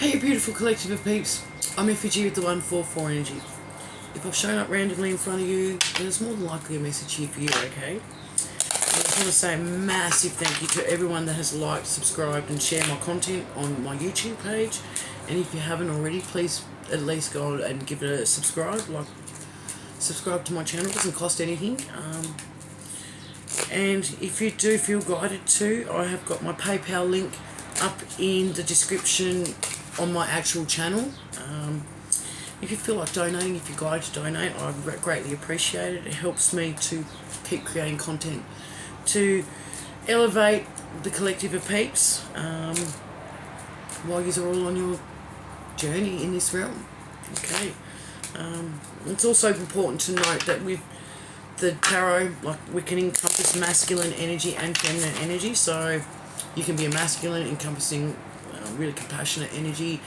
Hey, beautiful collective of peeps. I'm Effigy with the 144 energy. If I've shown up randomly in front of you, then it's more than likely a message here for you, okay? I just want to say a massive thank you to everyone that has liked, subscribed and shared my content on my YouTube page. And if you haven't already, please at least go and give it a subscribe. Subscribe to my channel, it doesn't cost anything. And if you do feel guided to, I have got my PayPal link up in the description on my actual channel. If you feel like donating, if you're guided to donate, I greatly appreciate it. It helps me to keep creating content to elevate the collective of peeps while you're all on your journey in this realm. Okay. It's also important to note that with the tarot, like, we can encompass masculine energy and feminine energy. So you can be a masculine encompassing really compassionate energy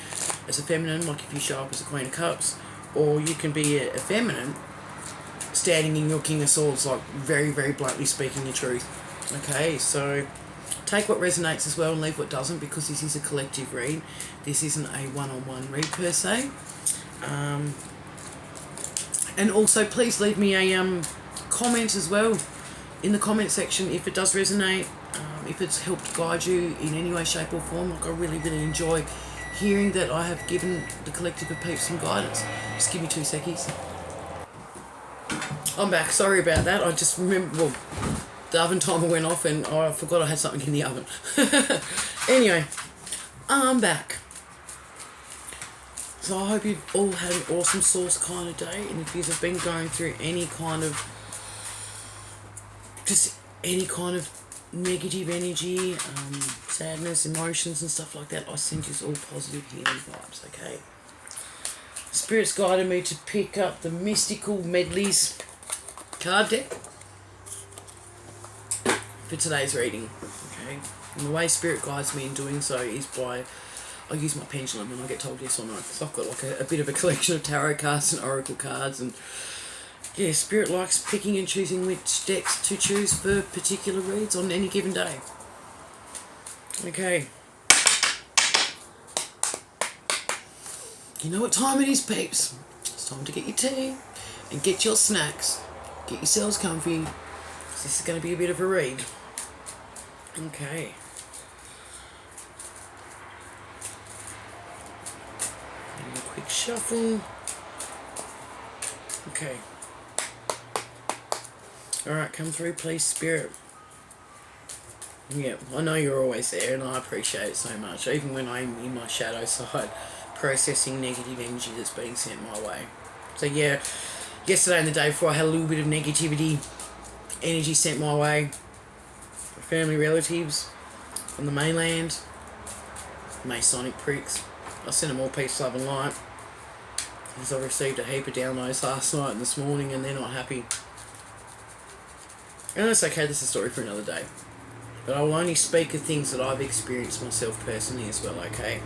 as a feminine, like if you show up as a Queen of Cups, or you can be a feminine standing in your King of Swords, like very, very bluntly speaking your truth. Okay, so take what resonates as well and leave what doesn't, because this is a collective read. This isn't a one-on-one read per se. And also please leave me a comment as well in the comment section if it does resonate, if it's helped guide you in any way, shape or form. Like, I really, really enjoy hearing that I have given the collective of peeps some guidance. Just give me 2 seconds. I'm back. Sorry about that. I just remember, well, the oven timer went off and I forgot I had something in the oven. Anyway, I'm back. So I hope you've all had an awesome source kind of day, and if you've been going through any kind of negative energy, sadness, emotions and stuff like that, I send you all positive healing vibes, okay? Spirit's guided me to pick up the Mystical Medleys card deck for today's reading, okay? And the way Spirit guides me in doing so is by, I use my pendulum when I get told yes or no, because I've got like a bit of a collection of tarot cards and oracle cards, and yeah, Spirit likes picking and choosing which decks to choose for particular reads on any given day. Okay. You know what time it is, peeps. It's time to get your tea and get your snacks. Get yourselves comfy, because this is going to be a bit of a read. Okay. And a quick shuffle. Okay. Alright, come through please, Spirit. Yeah, I know you're always there and I appreciate it so much, even when I'm in my shadow side processing negative energy that's being sent my way. So yeah, yesterday and the day before I had a little bit of negativity energy sent my way. Family relatives from the mainland, Masonic pricks. I sent them all peace, love and light, because I received a heap of downloads last night and this morning and they're not happy. And that's okay, this is a story for another day. But I will only speak of things that I've experienced myself personally as well, okay?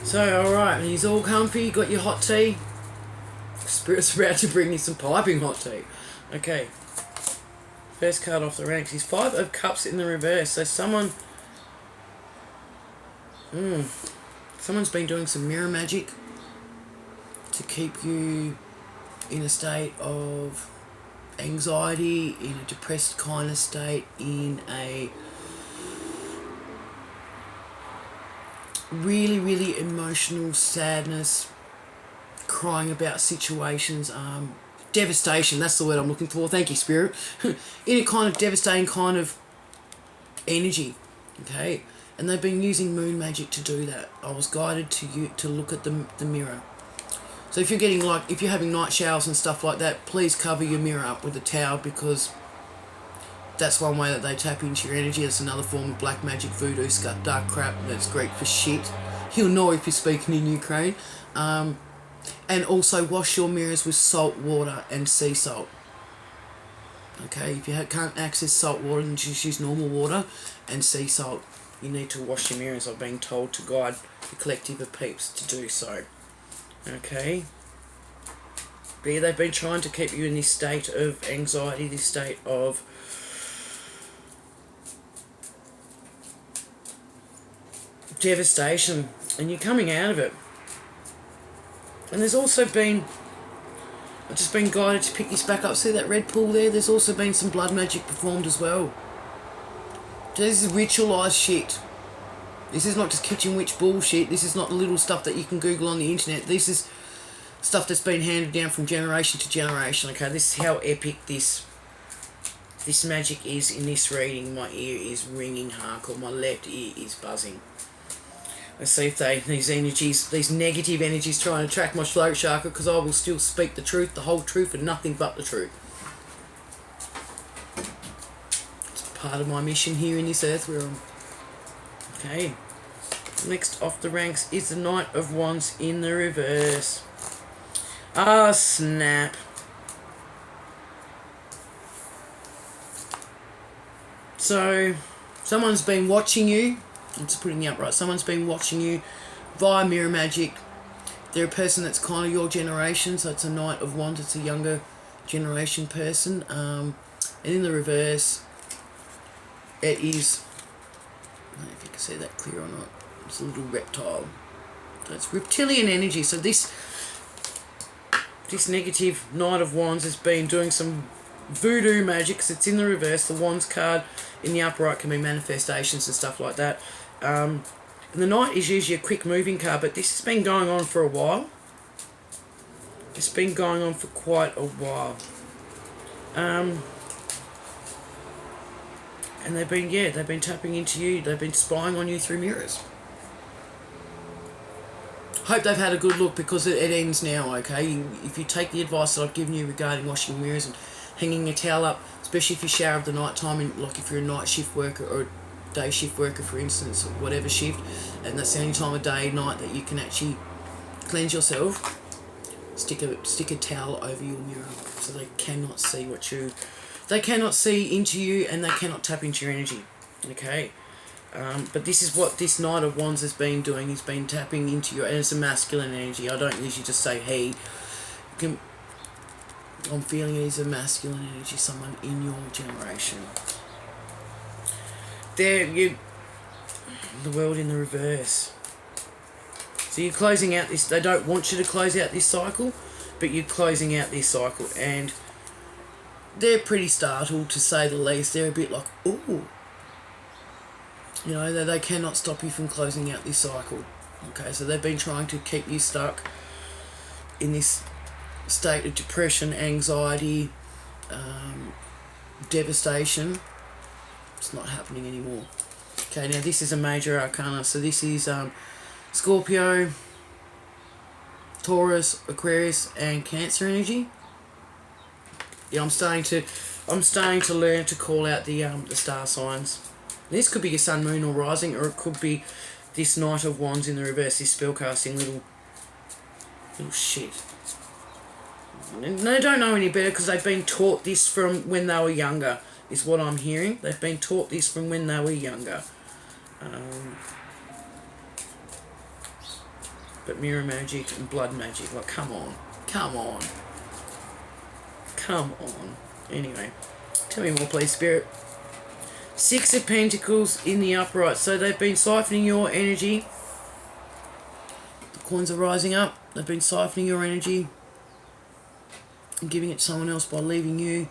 So, alright, he's all comfy, got your hot tea. Spirit's about to bring you some piping hot tea. Okay. First card off the ranks is 5 of Cups in the reverse. So someone's been doing some mirror magic to keep you in a state of anxiety, in a depressed kind of state, in a really, really emotional sadness, crying about situations, devastation, that's the word I'm looking for, thank you Spirit, in a kind of devastating kind of energy, okay? And they've been using moon magic to do that. I was guided to look at the mirror. So if you're getting, like, if you're having night showers and stuff like that, please cover your mirror up with a towel, because that's one way that they tap into your energy. It's another form of black magic, voodoo, dark crap, that's Greek for shit. You'll know if you're speaking in Ukraine. And also wash your mirrors with salt water and sea salt. Okay, if you can't access salt water, then just use normal water and sea salt. You need to wash your mirrors. I've been told to guide the collective of peeps to do so. Okay. But yeah, they've been trying to keep you in this state of anxiety, this state of devastation. And you're coming out of it. And there's also been, I've just been guided to pick this back up. See that red pool there? There's also been some blood magic performed as well. This is ritualised shit. This is not just kitchen witch bullshit. This is not the little stuff that you can Google on the internet. This is stuff that's been handed down from generation to generation. Okay, this is how epic this magic is in this reading. My ear is ringing hardcore. My left ear is buzzing. Let's see if these energies, these negative energies try and attract my throat chakra, because I will still speak the truth, the whole truth, and nothing but the truth. It's part of my mission here in this earth realm. Okay. Next off the ranks is the Knight of Wands in the reverse. Ah, snap. So, someone's been watching you. I'm just putting the upright. Someone's been watching you via mirror magic. They're a person that's kind of your generation, so it's a Knight of Wands. It's a younger generation person. And in the reverse, it is, I don't know if you can see that clear or not. It's a little reptile. So it's reptilian energy. So this negative Knight of Wands has been doing some voodoo magic, because it's in the reverse. The Wands card in the upright can be manifestations and stuff like that. And the Knight is usually a quick moving card, but this has been going on for a while. It's been going on for quite a while. And they've been tapping into you. They've been spying on you through mirrors. Hope they've had a good look, because it ends now, okay? If you take the advice that I've given you regarding washing mirrors and hanging a towel up, especially if you shower of the night time, and like if you're a night shift worker or a day shift worker, for instance, or whatever shift, and that's the only time of day, night that you can actually cleanse yourself, stick a towel over your mirror so they cannot see they cannot see into you, and they cannot tap into your energy, okay? But this is what this Knight of Wands has been doing. He's been tapping into your, and it's a masculine energy. I don't usually just say he. I'm feeling it is a masculine energy, someone in your generation. The world in the reverse. So you're closing out this, they don't want you to close out this cycle, but you're closing out this cycle, and they're pretty startled, to say the least. They're a bit like, ooh. You know, they cannot stop you from closing out this cycle. Okay, so they've been trying to keep you stuck in this state of depression, anxiety, devastation. It's not happening anymore. Okay, now this is a major arcana. So this is Scorpio, Taurus, Aquarius, and Cancer energy. Yeah, I'm starting to learn to call out the star signs. This could be your sun, moon, or rising, or it could be this Knight of Wands in the reverse, this spellcasting little shit. And they don't know any better, because they've been taught this from when they were younger, is what I'm hearing. They've been taught this from when they were younger. But mirror magic and blood magic, like, come on. Anyway, tell me more, please, Spirit. Six of Pentacles in the upright. So they've been siphoning your energy. The coins are rising up. They've been siphoning your energy and giving it to someone else by leaving you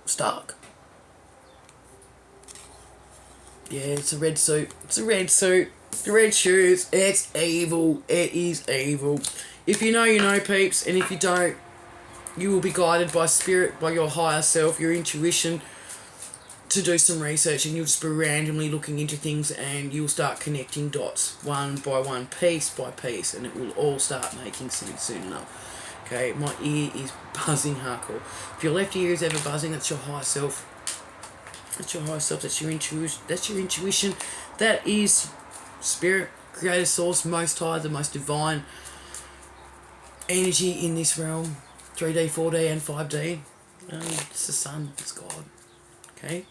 stuck. Yeah, it's a red suit. The red shoes. It's evil. It is evil. If you know, you know, peeps. And if you don't, you will be guided by spirit, by your higher self, your intuition, to do some research, and you'll just be randomly looking into things, and you'll start connecting dots one by one, piece by piece, and it will all start making sense soon enough. Okay, my ear is buzzing hardcore. If your left ear is ever buzzing, that's your higher self. That's your higher self. That's your intuition. That's your intuition. That is spirit, creator, source, most high, the most divine energy in this realm. 3D, 4D, and 5D. It's the sun. It's God. Okay.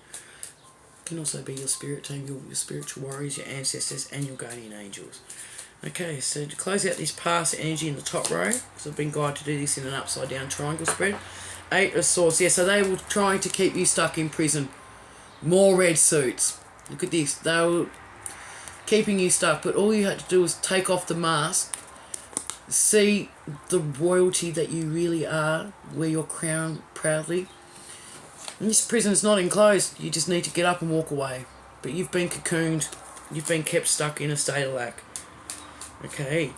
Can also be your spirit team, your spiritual warriors, your ancestors, and your guardian angels. Okay, so to close out this past energy in the top row, because I've been guided to do this in an upside down triangle spread. 8 of Swords. Yeah, so they were trying to keep you stuck in prison. More red suits. Look at this. keeping you stuck. But all you had to do was take off the mask, see the royalty that you really are, wear your crown proudly. And this prison's not enclosed. You just need to get up and walk away. But you've been cocooned. You've been kept stuck in a state of lack. Okay.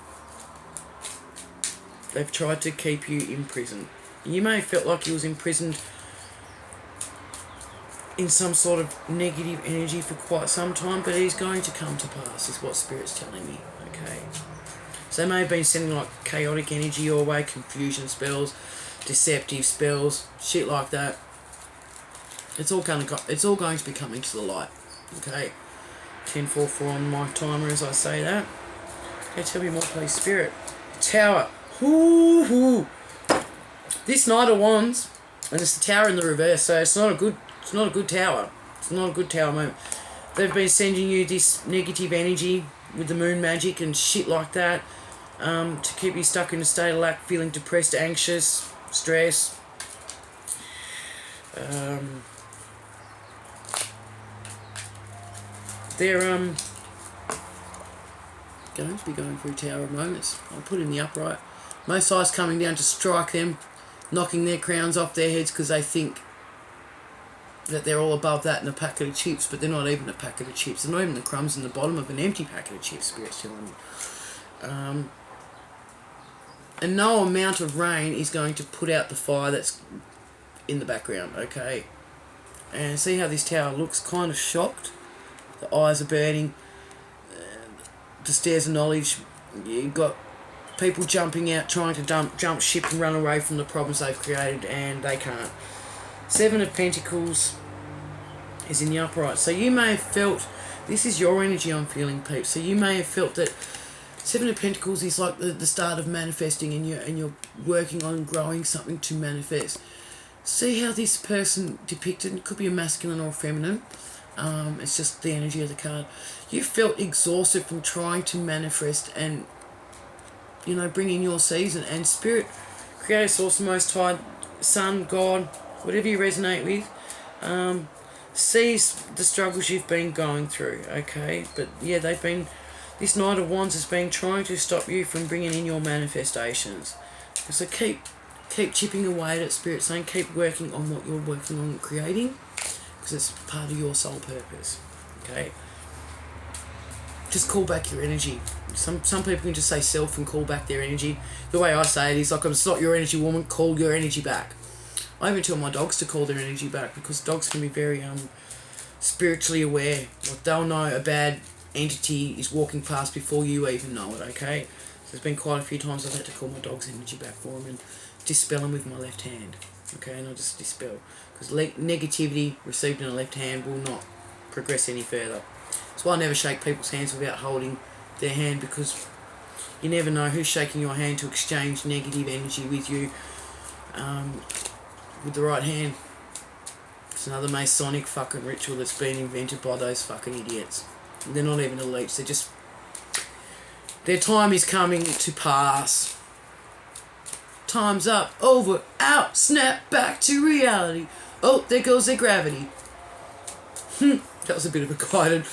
They've tried to keep you in prison. You may have felt like you was imprisoned in some sort of negative energy for quite some time, but it is going to come to pass, is what Spirit's telling me. Okay. So they may have been sending like chaotic energy your way, confusion spells, deceptive spells, shit like that. It's all going to be coming to the light. Okay. 10:44 on my timer as I say that. Okay, tell me more, please, Spirit. Tower. Ooh. This Knight of Wands, and it's the Tower in the reverse, so it's not a good tower. It's not a good tower moment. They've been sending you this negative energy with the moon magic and shit like that, to keep you stuck in a state of lack, feeling depressed, anxious, stressed. They're going to be going through Tower of moments. I'll put in the upright. Most eyes coming down to strike them, knocking their crowns off their heads because they think that they're all above that in a packet of chips, but they're not even a packet of chips. They're not even the crumbs in the bottom of an empty packet of chips, Spirit's telling me. And no amount of rain is going to put out the fire that's in the background, okay? And see how this tower looks, kind of shocked. The eyes are burning. The stairs of knowledge. You've got people jumping out, trying to jump ship and run away from the problems they've created, and they can't. 7 of Pentacles is in the upright. So you may have felt, this is your energy I'm feeling, peeps. So you may have felt that 7 of Pentacles is like the start of manifesting, and you're working on growing something to manifest. See how this person depicted, it could be a masculine or a feminine. It's just the energy of the card. You felt exhausted from trying to manifest and, bring in your season. And Spirit, Creator, Source, Most High, Sun, God, whatever you resonate with, sees the struggles you've been going through, okay? But yeah, this Knight of Wands has been trying to stop you from bringing in your manifestations. So keep chipping away at it, Spirit, saying keep working on what you're working on creating, because it's part of your soul purpose, okay? Just call back your energy. Some people can just say self and call back their energy. The way I say it is like, it's not your energy, woman, call your energy back. I even tell my dogs to call their energy back, because dogs can be very spiritually aware. Like, they'll know a bad entity is walking past before you even know it, okay? So there's been quite a few times I've had to call my dog's energy back for them and dispel them with my left hand, okay? And I'll just dispel. Because negativity received in the left hand will not progress any further. That's why I never shake people's hands without holding their hand, because you never know who's shaking your hand to exchange negative energy with you with the right hand. It's another Masonic fucking ritual that's been invented by those fucking idiots. They're not even elites, they're just... Their time is coming to pass. Time's up, over, out, snap back to reality. Oh, there goes their gravity. That was a bit of a guided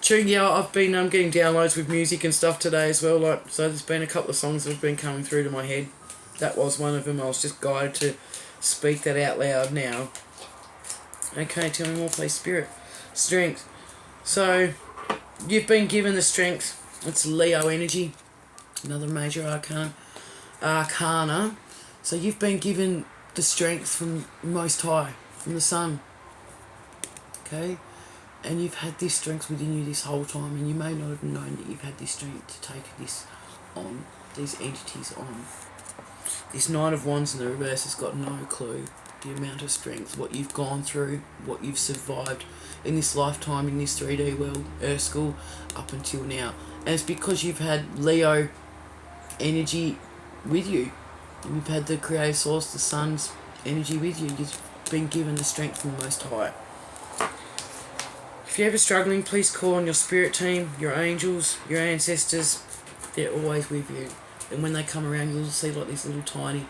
tune. Yeah, I've been getting downloads with music and stuff today as well. So there's been a couple of songs that have been coming through to my head. That was one of them. I was just guided to speak that out loud now. Okay, tell me more, please, Spirit. Strength. So, you've been given the strength. It's Leo energy. Another major arcana. So you've been given the strength from Most High, from the Sun. Okay? And you've had this strength within you this whole time, and you may not have known that you've had this strength to take this on, these entities on. This Knight of Wands in the reverse has got no clue the amount of strength, what you've gone through, what you've survived in this lifetime, in this 3D world, Earth School, up until now. And it's because you've had Leo energy with you. You've had the Creator Source, the Sun's energy with you. You've been given the strength from the Most High. If you're ever struggling, please call on your spirit team, your angels, your ancestors. They're always with you. And when they come around, you'll see like these little tiny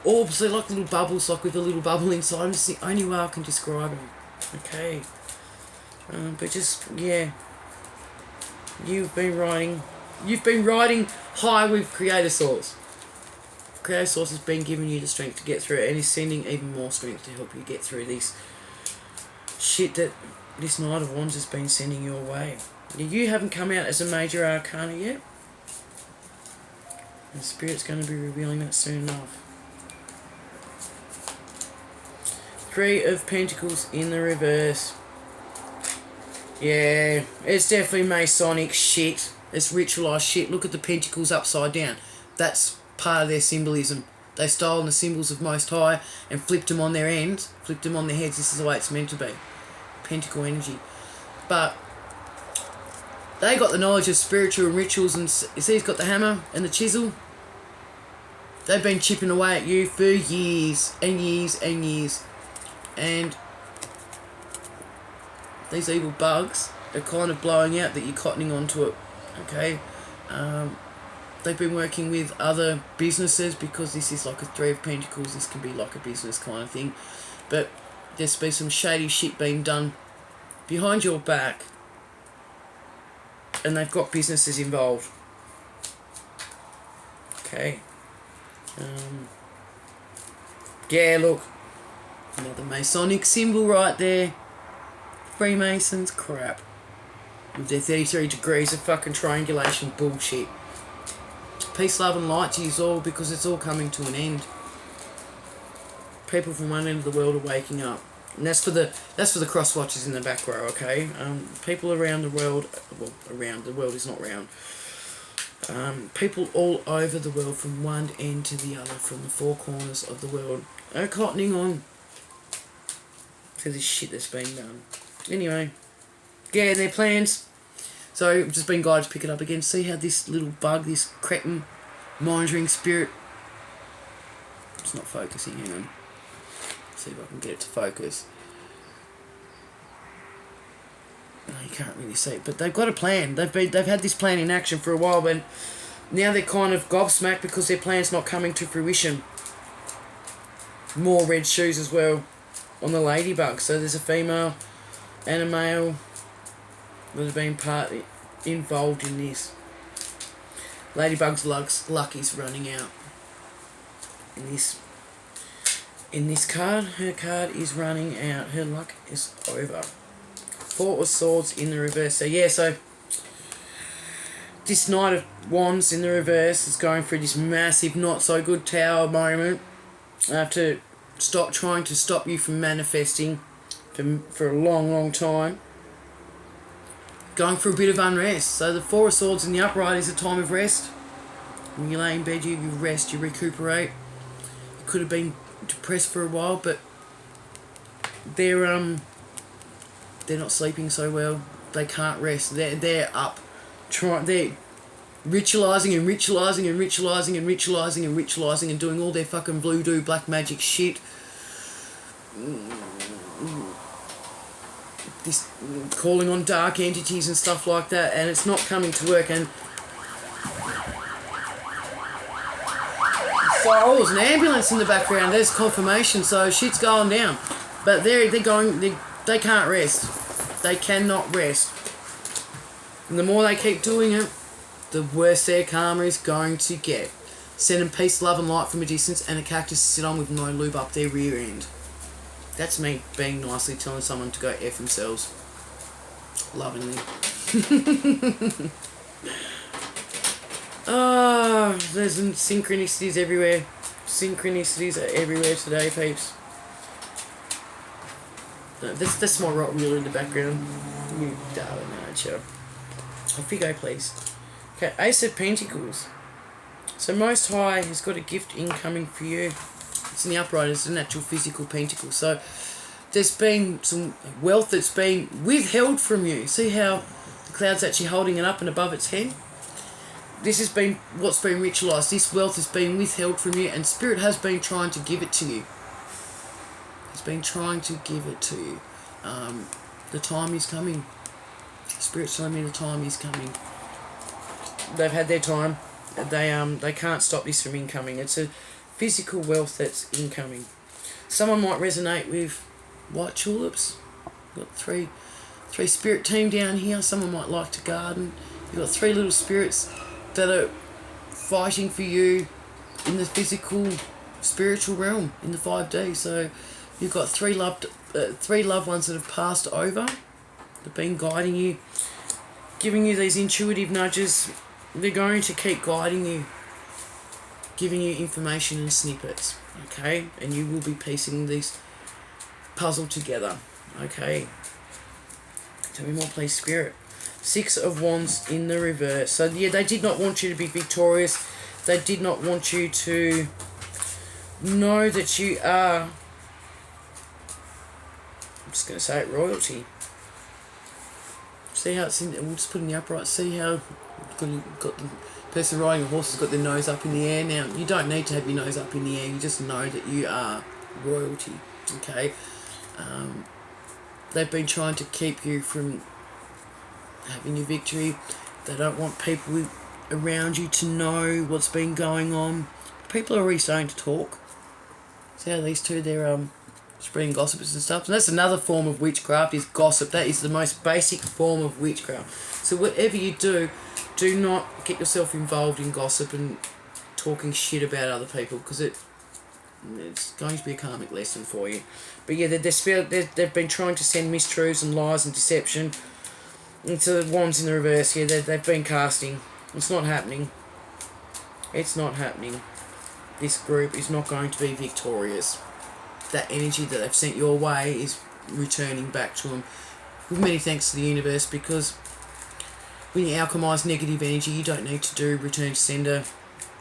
orbs. They're like little bubbles, like with a little bubble inside. It's the only way I can describe them. Okay. But just, yeah. You've been riding high with Creator Source. Creator Source has been giving you the strength to get through it, and is sending even more strength to help you get through this shit that this Knight of Wands has been sending your way. You haven't come out as a major arcana yet. And Spirit's going to be revealing that soon enough. Three of Pentacles in the reverse. Yeah, it's definitely Masonic shit. It's ritualised shit. Look at the Pentacles upside down. That's part of their symbolism. They stolen the symbols of Most High and flipped them on their ends, flipped them on their heads. This is the way it's meant to be. Pentacle energy. But they got the knowledge of spiritual and rituals, and you see he's got the hammer and the chisel. They've been chipping away at you for years and years and years. And these evil bugs are kind of blowing out that you're cottoning onto it. Okay? They've been working with other businesses, because this is like a Three of Pentacles. This can be like a business kind of thing. But there's been some shady shit being done behind your back, and they've got businesses involved. Okay. Yeah, look. Another Masonic symbol right there. Freemasons, crap. With their 33 degrees of fucking triangulation bullshit. Peace, love and light to you all, because it's all coming to an end. People from one end of the world are waking up. And that's for the cross watchers in the back row, okay? People around the world, well, around, the world is not round. People all over the world, from one end to the other, from the four corners of the world, are cottoning on to this shit that's being done. Anyway, yeah, their plans. So I've just been guided to pick it up again. See how this little bug, this cretin monitoring spirit, it's not focusing. Hang on. See if I can get it to focus. No, you can't really see it, but they've got a plan. They've had this plan in action for a while, but now they're kind of gobsmacked because their plan's not coming to fruition. More red shoes as well on the ladybug. So there's a female and a male that have been involved in this. Ladybug's luck is running out. In this card, her card is running out. Her luck is over. Four of Swords in the reverse. So yeah, so this Knight of Wands in the reverse is going through this massive not so good tower moment. I have to stop trying to stop you from manifesting for a long time. Going for a bit of unrest. So the Four of Swords in the upright is a time of rest. When you lay in bed, you rest, you recuperate. You could have been depressed for a while, but they're not sleeping so well. They can't rest. They're up. They're ritualizing and ritualizing and ritualizing and ritualizing and ritualizing and doing all their fucking voodoo black magic shit. This calling on dark entities and stuff like that, and it's not coming to work. And so there's an ambulance in the background. There's confirmation. So shit's going down, but they can't rest. They cannot rest. And the more they keep doing it, the worse their karma is going to get. Send them peace, love and light from a distance, and a cactus to sit on with no lube up their rear end. That's me being nicely telling someone to go F themselves. Lovingly. There's synchronicities everywhere. Synchronicities are everywhere today, peeps. That's my rock wheeler in the background. You darling nature. Off you go, please. Okay, Ace of Pentacles. So Most High has got a gift incoming for you. It's in the upright. It's an actual physical pentacle. So there's been some wealth that's been withheld from you. See how the cloud's actually holding it up and above its head? This has been what's been ritualized. This wealth has been withheld from you, and Spirit has been trying to give it to you. It's been trying to give it to you. The time is coming. Spirit's telling me the time is coming. They've had their time. They can't stop this from incoming. It's a physical wealth that's incoming. Someone might resonate with white tulips. Got three spirit team down here. Someone might like to garden. You've got 3 little spirits that are fighting for you in the physical, spiritual realm, in the 5D. So you've got 3 loved ones that have passed over, they've been guiding you, giving you these intuitive nudges. They're going to keep guiding you, giving you information and snippets, okay? And you will be piecing these puzzle together, okay? Tell me more, please, Spirit. 6 of Wands in the reverse. So, yeah, they did not want you to be victorious. They did not want you to know that you are, I'm just going to say it, royalty. See how it's in, we'll just put in the upright, see how got the person riding a horse has got their nose up in the air. Now, you don't need to have your nose up in the air, you just know that you are royalty, okay? They've been trying to keep you from having your victory. They don't want people around you to know what's been going on. People are already starting to talk. See how these two, they're spreading gossips and stuff. And that's another form of witchcraft, is gossip. That is the most basic form of witchcraft. So whatever you do, do not get yourself involved in gossip and talking shit about other people, because it's going to be a karmic lesson for you. But yeah, they've been trying to send mistruths and lies and deception into the Wands in the reverse. Yeah, they've been casting. It's not happening. It's not happening. This group is not going to be victorious. That energy that they've sent your way is returning back to them. With many thanks to the universe, because when you alchemize negative energy, you don't need to do return to sender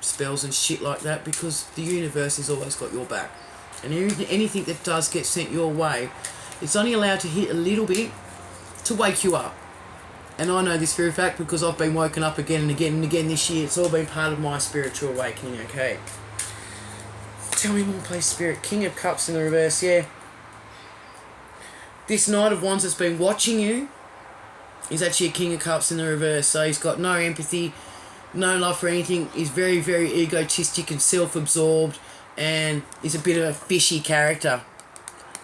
spells and shit like that, because the universe has always got your back. And anything that does get sent your way, it's only allowed to hit a little bit to wake you up. And I know this for a fact, because I've been woken up again and again and again this year. It's all been part of my spiritual awakening, okay? Tell me more, please, Spirit. King of Cups in the reverse, yeah. This Knight of Wands that's been watching you is actually a King of Cups in the reverse. So he's got no empathy, no love for anything. He's very, very egotistic and self-absorbed, and is a bit of a fishy character.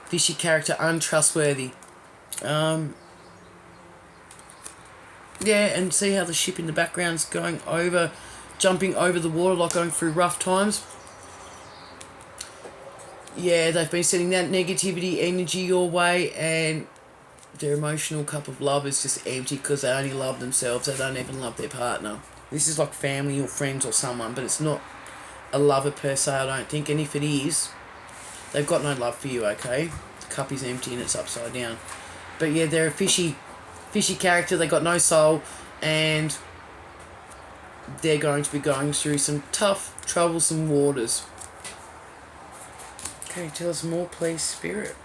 Fishy character, untrustworthy. Yeah, and see how the ship in the background's going over, jumping over the water, like going through rough times. Yeah, they've been sending that negativity energy your way, and their emotional cup of love is just empty, because they only love themselves. They don't even love their partner. This is like family or friends or someone, but it's not a lover per se, I don't think. And if it is, they've got no love for you, okay? The cup is empty and it's upside down. But yeah, they're a fishy character. They got no soul, and they're going to be going through some tough, troublesome waters. Okay, tell us more, please, Spirit.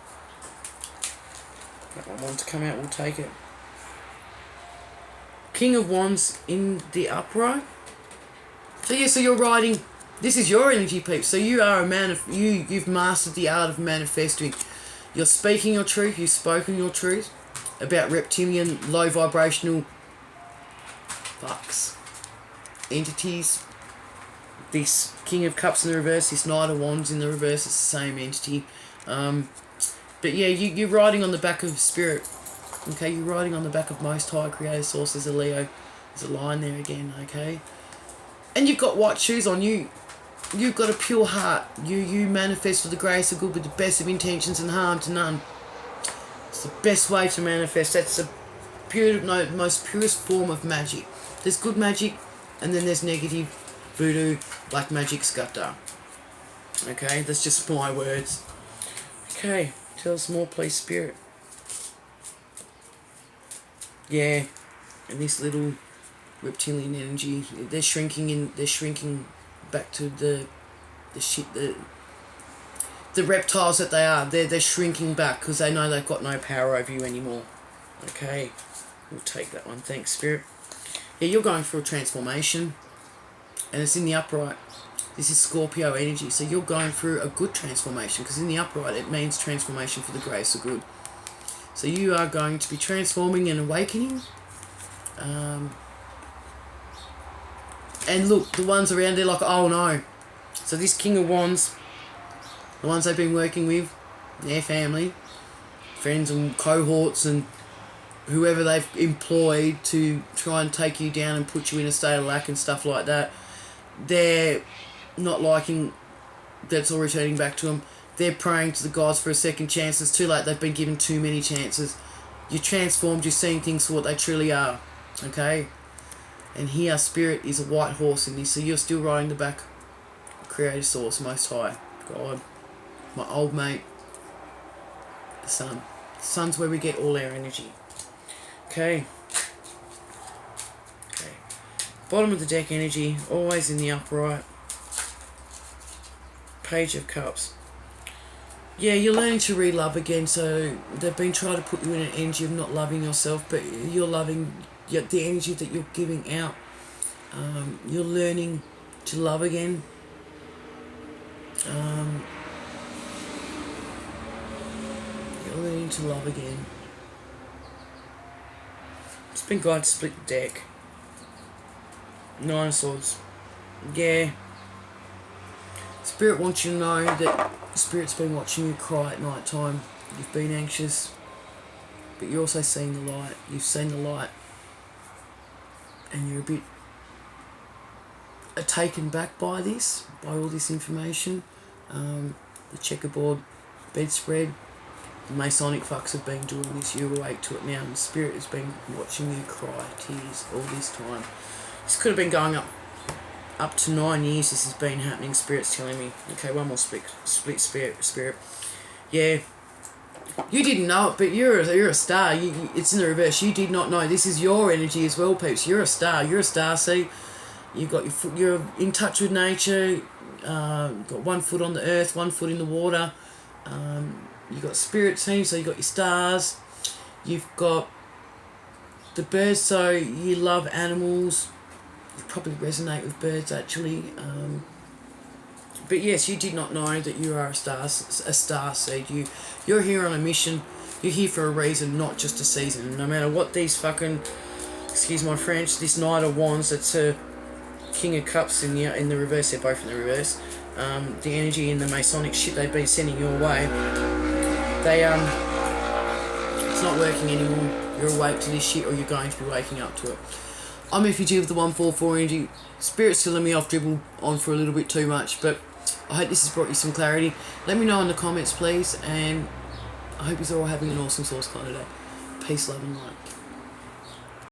That one wants to come out, we'll take it. King of Wands in the upright. So yeah, so you're riding, this is your energy, peeps. So you are a man of, you've mastered the art of manifesting. You're speaking your truth, you've spoken your truth about reptilian, low vibrational fucks, entities. This King of Cups in the reverse, this Knight of Wands in the reverse, it's the same entity. But yeah, you're riding on the back of Spirit. Okay, you're riding on the back of Most High, Creator, Source. There's a Leo. There's a line there again, okay? And you've got white shoes on. You've got a pure heart. You manifest for the grace of good with the best of intentions and harm to none. It's the best way to manifest. That's the most purest form of magic. There's good magic, and then there's negative voodoo, black magic, skutta. Okay, that's just my words. Okay, tell us more, please, Spirit. Yeah, and this little reptilian energy, they're shrinking back to the reptiles that they are. They're shrinking back because they know they've got no power over you anymore. Okay, we'll take that one. Thanks, Spirit. Yeah, you're going through a transformation, and it's in the upright. This is Scorpio energy, so you're going through a good transformation, because in the upright it means transformation for the grace of good. So you are going to be transforming and awakening. And look, the ones around there like, oh no. So this King of Wands, the ones they've been working with, their family, friends and cohorts and whoever they've employed to try and take you down and put you in a state of lack and stuff like that, they're not liking that's all returning back to them. They're praying to the gods for a second chance. It's too late. They've been given too many chances. You're transformed. You're seeing things for what they truly are. Okay? And here, Spirit is a white horse in this. So you're still riding the back of Creator Source, Most High, God, my old mate, the Sun. The Sun's where we get all our energy. Okay? Okay. Bottom of the deck energy, always in the upright. Page of Cups. Yeah, you're learning to re-love again, so they've been trying to put you in an energy of not loving yourself, but you're loving the energy that you're giving out. You're learning to love again. You're learning to love again. It's been God to split the deck. Nine of Swords. Yeah. Spirit wants you to know that Spirit's been watching you cry at night time. You've been anxious, but you're also seeing the light. You've seen the light, and you're a bit taken back by this, by all this information. The checkerboard bedspread, the Masonic fucks have been doing this. You're awake to it now, and Spirit has been watching you cry tears all this time. This could have been going up to 9 years. This has been happening. Spirit's telling me. Okay, one more split spirit. Yeah, you didn't know it, but you're a star. It's in the reverse. You did not know. This is your energy as well, peeps. You're a star. You're a star seed. You got you're in touch with nature. Got 1 foot on the earth, 1 foot in the water. You got Spirit team, so you got your stars. You've got the birds, so you love animals. You probably resonate with birds actually. But yes, you did not know that you are a star seed. You're here on a mission. You're here for a reason, not just a season. No matter what these fucking, excuse my French, this Knight of Wands, that's a King of Cups in the reverse. They're both in the reverse. The energy and the Masonic shit they've been sending your way. It's not working anymore. You're awake to this shit, or you're going to be waking up to it. I'm FUG with the 144 energy. Spirit's still letting me off dribble on for a little bit too much, but I hope this has brought you some clarity. Let me know in the comments, please, and I hope you're all having an awesome source kind of day. Peace, love, and light.